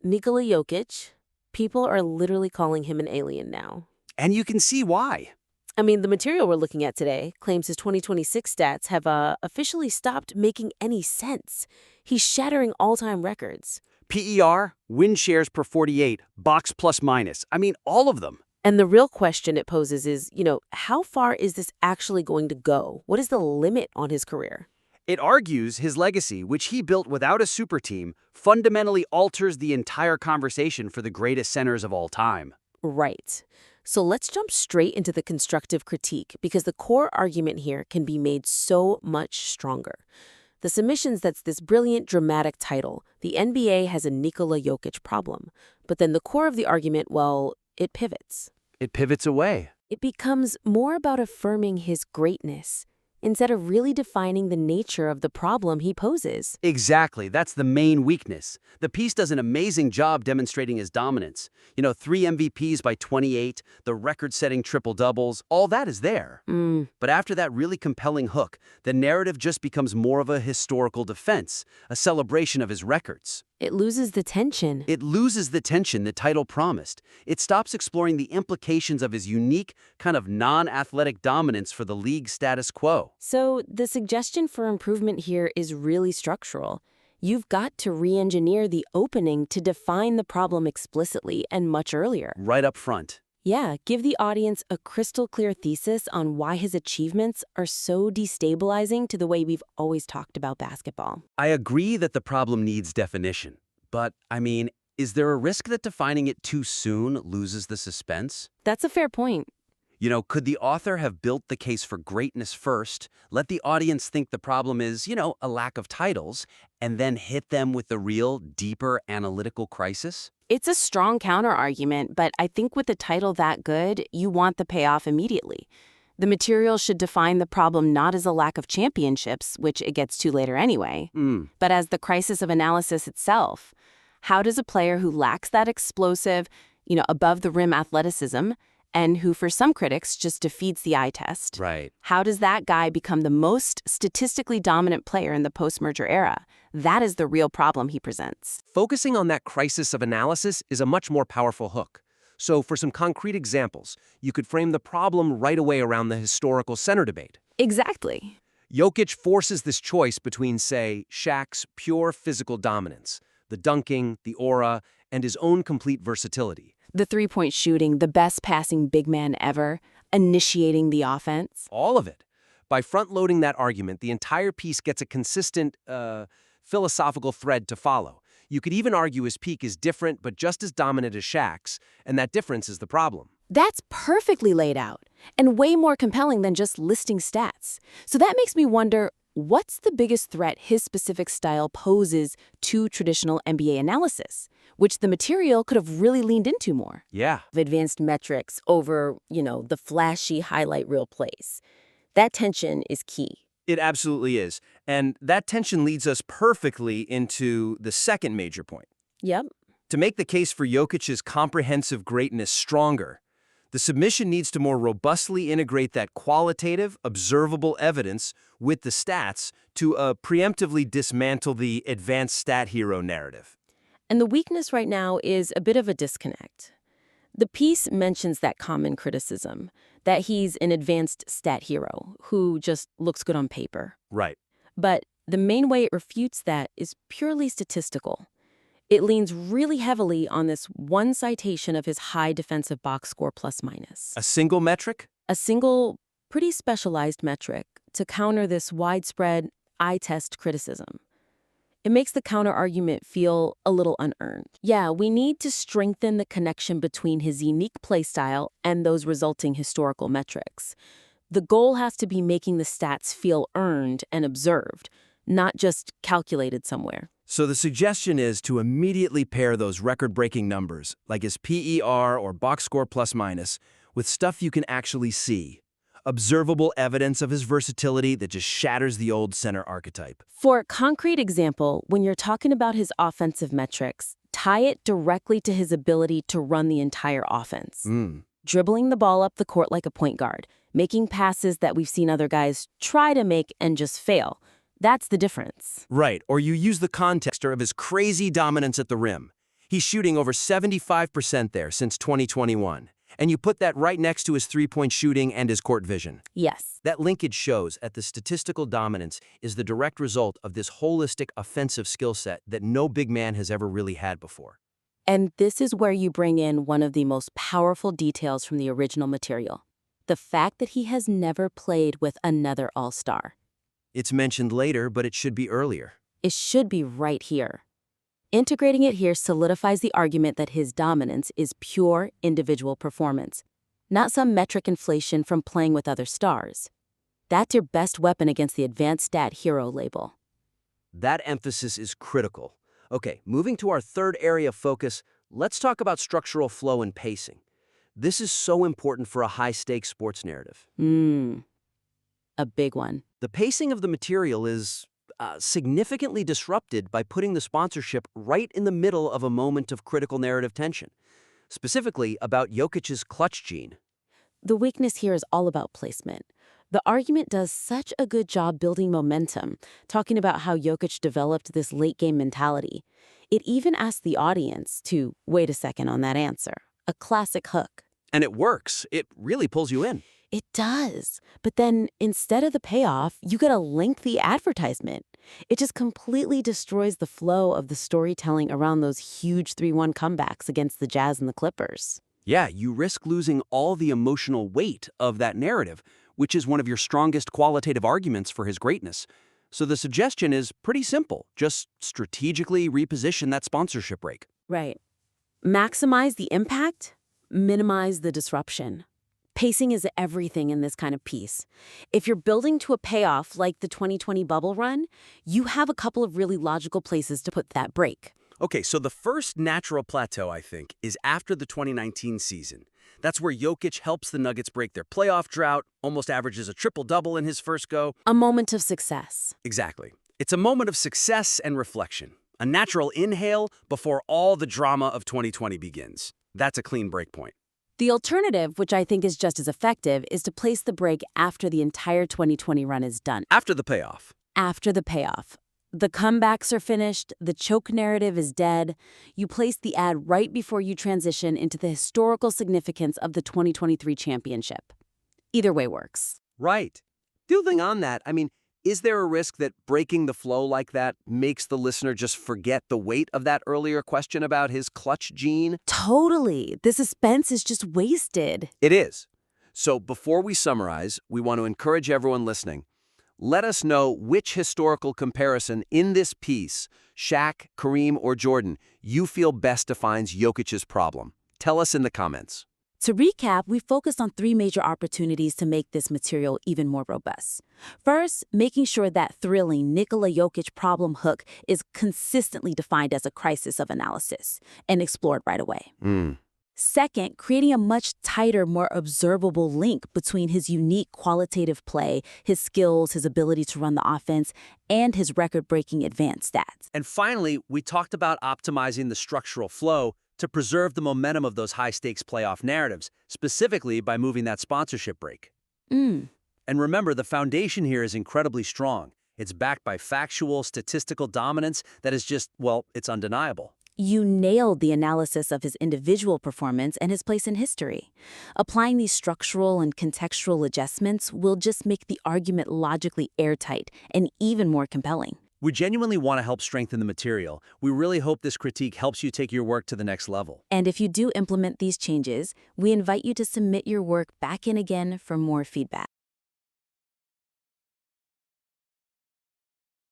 Nikola Jokic, people are literally calling him an alien now. And you can see why. I mean, the material we're looking at today claims his 2026 stats have officially stopped making any sense. He's shattering all-time records. PER, win shares per 48, box plus minus. I mean, all of them. And the real question it poses is, how far is this actually going to go? What is the limit on his career? It argues his legacy, which he built without a super team, fundamentally alters the entire conversation for the greatest centers of all time. Right. So let's jump straight into the constructive critique, because the core argument here can be made so much stronger. The submissions that's this brilliant, dramatic title, the NBA has a Nikola Jokic problem. But then the core of the argument, well, it pivots. It pivots away. It becomes more about affirming his greatness, instead of really defining the nature of the problem he poses. Exactly. That's the main weakness. The piece does an amazing job demonstrating his dominance. 3 MVPs by 28, the record-setting triple-doubles, all that is there. But after that really compelling hook, the narrative just becomes more of a historical defense, a celebration of his records. It loses the tension. It loses the tension the title promised. It stops exploring the implications of his unique, kind of non-athletic dominance for the league status quo. So the suggestion for improvement here is really structural. You've got to re-engineer the opening to define the problem explicitly and much earlier. Right up front. Yeah, give the audience a crystal clear thesis on why his achievements are so destabilizing to the way we've always talked about basketball. I agree that the problem needs definition. But, is there a risk that defining it too soon loses the suspense? That's a fair point. Could the author have built the case for greatness first, let the audience think the problem is, a lack of titles, and then hit them with the real, deeper analytical crisis? It's a strong counter-argument, but I think with a title that good, you want the payoff immediately. The material should define the problem not as a lack of championships, which it gets to later anyway, but as the crisis of analysis itself. How does a player who lacks that explosive, above-the-rim athleticism, and who for some critics just defeats the eye test. Right. How does that guy become the most statistically dominant player in the post-merger era? That is the real problem he presents. Focusing on that crisis of analysis is a much more powerful hook. So for some concrete examples, you could frame the problem right away around the historical center debate. Exactly. Jokic forces this choice between, say, Shaq's pure physical dominance, the dunking, the aura, and his own complete versatility. The three-point shooting, the best passing big man ever, initiating the offense. All of it. By front-loading that argument, the entire piece gets a consistent, philosophical thread to follow. You could even argue his peak is different but just as dominant as Shaq's, and that difference is the problem. That's perfectly laid out, and way more compelling than just listing stats. So that makes me wonder, what's the biggest threat his specific style poses to traditional NBA analysis, which the material could have really leaned into more? Yeah. Advanced metrics over, the flashy highlight reel plays. That tension is key. It absolutely is. And that tension leads us perfectly into the second major point. Yep. To make the case for Jokic's comprehensive greatness stronger, the submission needs to more robustly integrate that qualitative, observable evidence with the stats to preemptively dismantle the advanced stat hero narrative. And the weakness right now is a bit of a disconnect. The piece mentions that common criticism, that he's an advanced stat hero who just looks good on paper. Right. But the main way it refutes that is purely statistical. It leans really heavily on this one citation of his high defensive box score plus minus. A single metric? A single, pretty specialized metric to counter this widespread eye test criticism. It makes the counter-argument feel a little unearned. Yeah, we need to strengthen the connection between his unique playstyle and those resulting historical metrics. The goal has to be making the stats feel earned and observed, not just calculated somewhere. So the suggestion is to immediately pair those record-breaking numbers, like his PER or box score plus minus, with stuff you can actually see. Observable evidence of his versatility that just shatters the old center archetype. For a concrete example, when you're talking about his offensive metrics, tie it directly to his ability to run the entire offense. Dribbling the ball up the court like a point guard, making passes that we've seen other guys try to make and just fail. That's the difference. Right, or you use the context of his crazy dominance at the rim. He's shooting over 75% there since 2021. And you put that right next to his three-point shooting and his court vision. Yes. That linkage shows that the statistical dominance is the direct result of this holistic offensive skill set that no big man has ever really had before. And this is where you bring in one of the most powerful details from the original material. The fact that he has never played with another all-star. It's mentioned later, but it should be earlier. It should be right here. Integrating it here solidifies the argument that his dominance is pure individual performance, not some metric inflation from playing with other stars. That's your best weapon against the advanced stat hero label. That emphasis is critical. Okay, moving to our third area of focus, let's talk about structural flow and pacing. This is so important for a high-stakes sports narrative. A big one. The pacing of the material is significantly disrupted by putting the sponsorship right in the middle of a moment of critical narrative tension, specifically about Jokic's clutch gene. The weakness here is all about placement. The argument does such a good job building momentum, talking about how Jokic developed this late-game mentality. It even asks the audience to wait a second on that answer. A classic hook. And it works. It really pulls you in. It does. But then instead of the payoff, you get a lengthy advertisement. It just completely destroys the flow of the storytelling around those huge 3-1 comebacks against the Jazz and the Clippers. Yeah, you risk losing all the emotional weight of that narrative, which is one of your strongest qualitative arguments for his greatness. So the suggestion is pretty simple. Just strategically reposition that sponsorship break. Right. Maximize the impact, minimize the disruption. Pacing is everything in this kind of piece. If you're building to a payoff like the 2020 bubble run, you have a couple of really logical places to put that break. Okay, so the first natural plateau, I think, is after the 2019 season. That's where Jokic helps the Nuggets break their playoff drought, almost averages a triple-double in his first go. A moment of success. Exactly. It's a moment of success and reflection. A natural inhale before all the drama of 2020 begins. That's a clean break point. The alternative, which I think is just as effective, is to place the break after the entire 2020 run is done. After the payoff. After the payoff. The comebacks are finished, the choke narrative is dead. You place the ad right before you transition into the historical significance of the 2023 championship. Either way works. Right. Building on that, is there a risk that breaking the flow like that makes the listener just forget the weight of that earlier question about his clutch gene? Totally. The suspense is just wasted. It is. So before we summarize, we want to encourage everyone listening. Let us know which historical comparison in this piece, Shaq, Kareem, or Jordan, you feel best defines Jokic's problem. Tell us in the comments. To recap, we focused on 3 major opportunities to make this material even more robust. First, making sure that thrilling Nikola Jokic problem hook is consistently defined as a crisis of analysis and explored right away. Second, creating a much tighter, more observable link between his unique qualitative play, his skills, his ability to run the offense, and his record-breaking advanced stats. And finally, we talked about optimizing the structural flow to preserve the momentum of those high-stakes playoff narratives, specifically by moving that sponsorship break. And remember, the foundation here is incredibly strong. It's backed by factual, statistical dominance that is just, well, it's undeniable. You nailed the analysis of his individual performance and his place in history. Applying these structural and contextual adjustments will just make the argument logically airtight and even more compelling. We genuinely want to help strengthen the material. We really hope this critique helps you take your work to the next level. And if you do implement these changes, we invite you to submit your work back in again for more feedback.